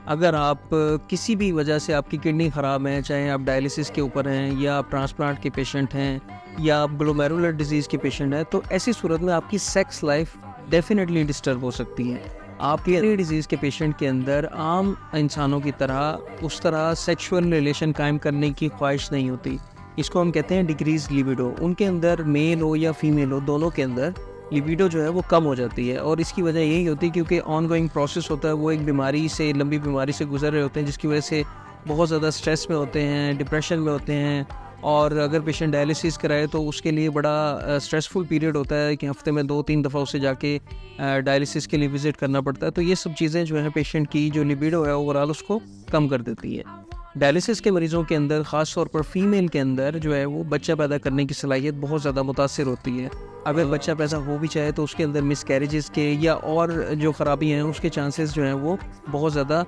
اگر آپ کسی بھی وجہ سے آپ کی کڈنی خراب ہے، چاہے آپ ڈائلسس کے اوپر ہیں یا آپ ٹرانسپلانٹ کے پیشنٹ ہیں یا آپ گلومیرولر ڈیزیز کے پیشنٹ ہیں، تو ایسی صورت میں آپ کی سیکس لائف ڈیفینیٹلی ڈسٹرب ہو سکتی ہے۔ آپ کی کڈنی ڈیزیز کے پیشنٹ کے اندر عام انسانوں کی طرح اس طرح سیکشول ریلیشن قائم کرنے کی خواہش نہیں ہوتی۔ اس کو ہم کہتے ہیں ڈیکریز لیبیڈو۔ ان کے اندر میل ہو یا فیمیل ہو، دونوں کے اندر لیبیڈو جو ہے وہ کم ہو جاتی ہے، اور اس کی وجہ یہی ہوتی ہے کیونکہ آن گوئنگ پروسیس ہوتا ہے، وہ ایک بیماری سے، لمبی بیماری سے گزر رہے ہوتے ہیں، جس کی وجہ سے بہت زیادہ سٹریس میں ہوتے ہیں، ڈپریشن میں ہوتے ہیں، اور اگر پیشنٹ ڈائلسس کرائے تو اس کے لیے بڑا سٹریسفل پیریڈ ہوتا ہے کہ ہفتے میں 2-3 دفعہ اسے جا کے ڈائلسس کے لیے وزٹ کرنا پڑتا ہے۔ تو یہ سب چیزیں جو ہیں پیشنٹ کی جو لیبیڈو ہے اوورآل اس کو کم کر دیتی ہے۔ ڈائلسس کے مریضوں کے اندر، خاص طور پر فیمیل کے اندر جو ہے وہ بچہ پیدا کرنے کی صلاحیت بہت زیادہ متاثر ہوتی ہے۔ اگر بچہ پیدا ہو بھی چاہے تو اس کے اندر مس کیریجز کے یا اور جو خرابی ہیں اس کے چانسز جو ہیں وہ بہت زیادہ